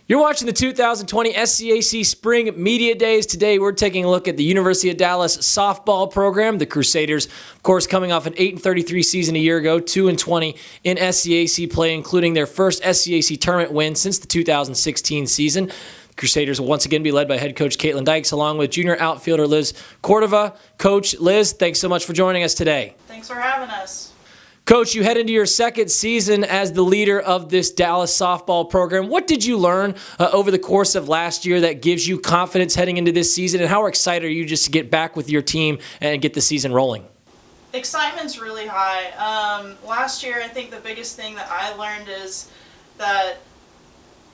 You're watching the 2020 SCAC Spring Media Days. Today we're taking a look at the University of Dallas softball program. The Crusaders, of course, coming off an 8-33 season a year ago, 2-20 in SCAC play, including their first SCAC tournament win since the 2016 season. The Crusaders will once again be led by head coach Caitlynn Dykes along with junior outfielder Liz Cordova. Coach Liz, thanks so much for joining us today. Thanks for having us. Coach, you head into your second season as the leader of this Dallas softball program. What did you learn over the course of last year that gives you confidence heading into this season, and how excited are you just to get back with your team and get the season rolling? Excitement's really high. Last year, I think the biggest thing that I learned is that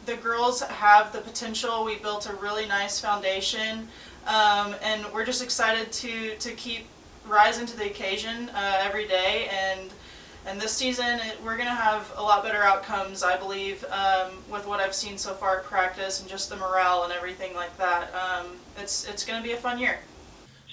the girls have the potential. We built a really nice foundation, and we're just excited to keep rising to the occasion every day. And this season, we're going to have a lot better outcomes, I believe, with what I've seen so far at practice and just the morale and everything like that. It's going to be a fun year.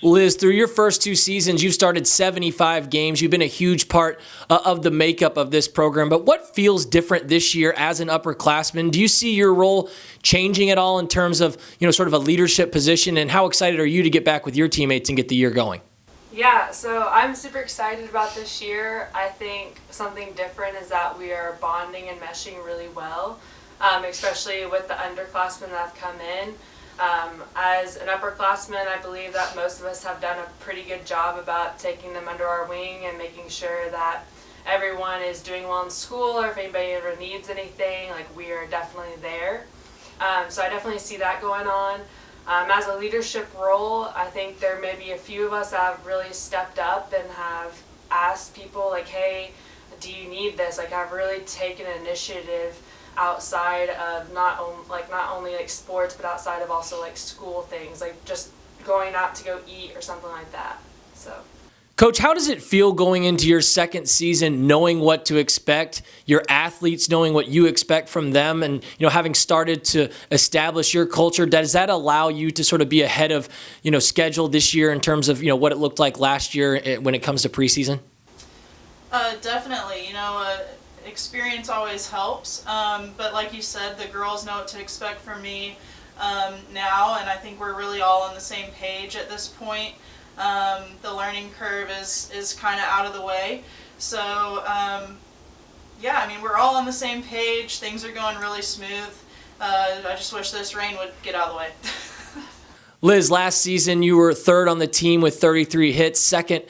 Liz, through your first two seasons, you've started 75 games. You've been a huge part of the makeup of this program. But what feels different this year as an upperclassman? Do you see your role changing at all in terms of, sort of a leadership position? And how excited are you to get back with your teammates and get the year going? Yeah, so I'm super excited about this year. I think something different is that we are bonding and meshing really well, especially with the underclassmen that have come in. As an upperclassman, I believe that most of us have done a pretty good job about taking them under our wing and making sure that everyone is doing well in school, or if anybody ever needs anything, like, we are definitely there. So I definitely see that going on. As a leadership role, I think there may be a few of us that have really stepped up and have asked people, like, hey, do you need this? Like, I've really taken initiative outside of not only sports, but outside of also like school things, like just going out to go eat or something like that. So. Coach, how does it feel going into your second season, knowing what to expect, your athletes knowing what you expect from them, and having started to establish your culture? Does that allow you to sort of be ahead of schedule this year in terms of what it looked like last year when it comes to preseason? Definitely. Experience always helps. But like you said, the girls know what to expect from me now, and I think we're really all on the same page at this point. The learning curve is kind of out of the way. So, yeah, I mean, we're all on the same page. Things are going really smooth. I just wish this rain would get out of the way. Liz, last season you were third on the team with 33 hits, second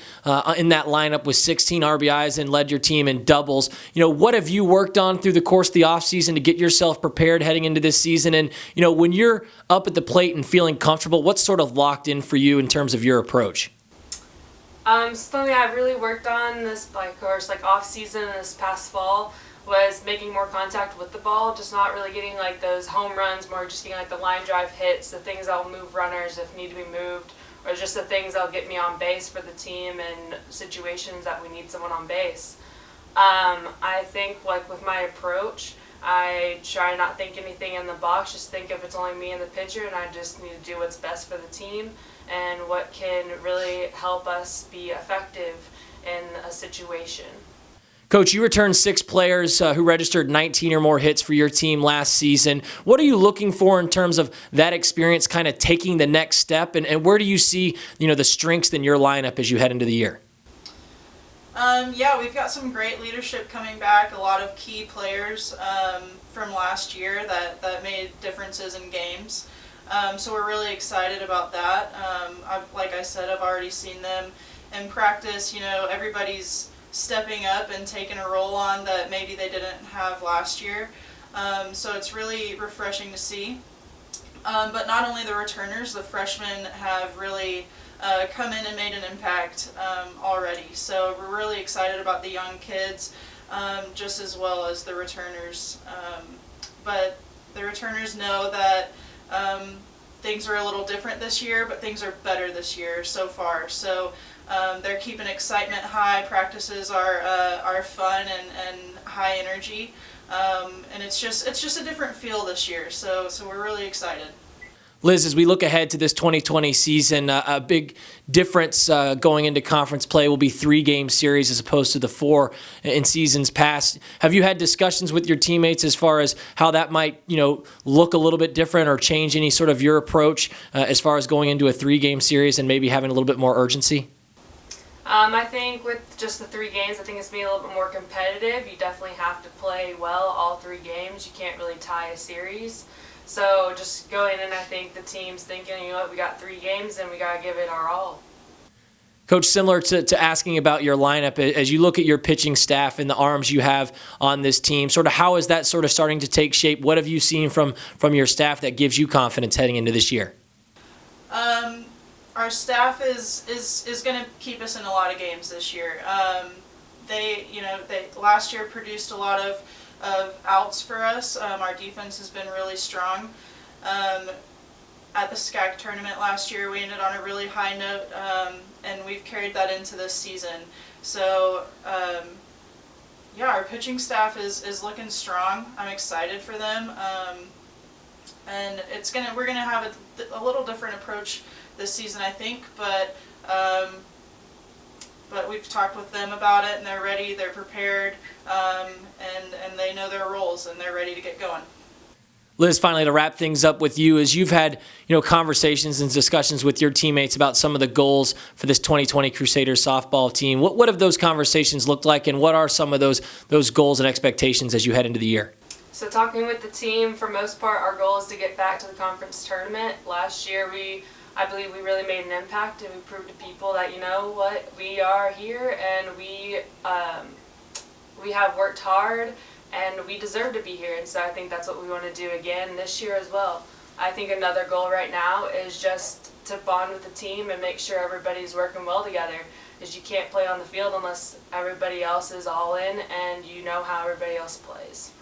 in that lineup with 16 RBIs, and led your team in doubles. What have you worked on through the course of the offseason to get yourself prepared heading into this season? And, when you're up at the plate and feeling comfortable, what's sort of locked in for you in terms of your approach? Something I've really worked on this, off season this past fall, was making more contact with the ball, just not really getting like those home runs, more just getting like the line drive hits, the things that'll move runners if need to be moved, or just the things that'll get me on base for the team in situations that we need someone on base. I think with my approach, I try not think anything in the box, just think if it's only me and the pitcher, and I just need to do what's best for the team and what can really help us be effective in a situation. Coach, you returned 6 players who registered 19 or more hits for your team last season. What are you looking for in terms of that experience kind of taking the next step, and where do you see the strengths in your lineup as you head into the year? Yeah, we've got some great leadership coming back, a lot of key players from last year that made differences in games. So we're really excited about that. Like I said, I've already seen them in practice. Everybody's stepping up and taking a role on that maybe they didn't have last year. So it's really refreshing to see. But not only the returners, the freshmen have really come in and made an impact already. So we're really excited about the young kids, just as well as the returners. But the returners know that things are a little different this year, but things are better this year so far. So they're keeping excitement high. Practices are fun and high energy, and it's just a different feel this year. So we're really excited. Liz, as we look ahead to this 2020 season, a big difference going into conference play will be 3-game series as opposed to the 4 in seasons past. Have you had discussions with your teammates as far as how that might, look a little bit different or change any sort of your approach as far as going into a 3-game series and maybe having a little bit more urgency? I think with just the 3 games, I think it's being a little bit more competitive. You definitely have to play well all 3 games. You can't really tie a series. So just going in, I think the team's thinking, we got 3 games and we got to give it our all. Coach, similar to asking about your lineup, as you look at your pitching staff and the arms you have on this team, sort of how is that sort of starting to take shape? What have you seen from your staff that gives you confidence heading into this year? Our staff is going to keep us in a lot of games this year. They last year produced a lot of outs for us. Our defense has been really strong. At the SCAC tournament last year, we ended on a really high note, and we've carried that into this season. So, our pitching staff is looking strong. I'm excited for them, and we're gonna have a little different approach this season, I think, but we've talked with them about it, and they're ready, they're prepared, and they know their roles, and they're ready to get going. Liz, finally, to wrap things up with you, as you've had conversations and discussions with your teammates about some of the goals for this 2020 Crusaders softball team, what have those conversations looked like, and what are some of those goals and expectations as you head into the year? So talking with the team, for most part, our goal is to get back to the conference tournament. Last year, I believe we really made an impact, and we proved to people that, we are here, and we have worked hard, and we deserve to be here. And so I think that's what we want to do again this year as well. I think another goal right now is just to bond with the team and make sure everybody's working well together, because you can't play on the field unless everybody else is all in and you know how everybody else plays.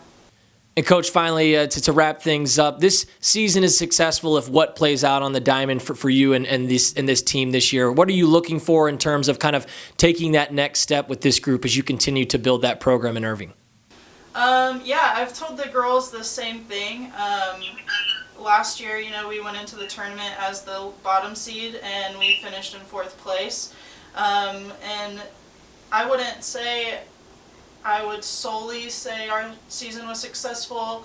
And Coach, finally, to wrap things up, this season is successful if what plays out on the diamond for you and this team this year. What are you looking for in terms of kind of taking that next step with this group as you continue to build that program in Irving? I've told the girls the same thing. Last year, we went into the tournament as the bottom seed, and we finished in 4th place. And I wouldn't say I would solely say our season was successful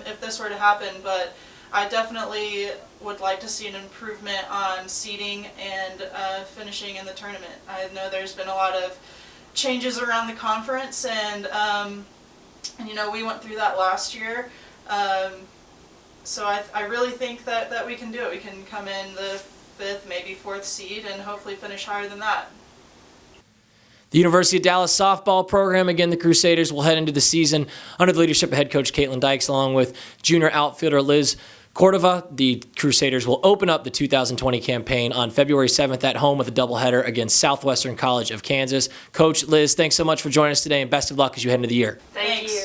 if this were to happen, but I definitely would like to see an improvement on seeding and finishing in the tournament. I know there's been a lot of changes around the conference, and we went through that last year. So I really think that we can do it. We can come in the 5th, maybe 4th seed, and hopefully finish higher than that. The University of Dallas softball program, again, the Crusaders will head into the season under the leadership of head coach Caitlynn Dykes, along with junior outfielder Liz Cordova. The Crusaders will open up the 2020 campaign on February 7th at home with a doubleheader against Southwestern College of Kansas. Coach, Liz, thanks so much for joining us today, and best of luck as you head into the year. Thanks.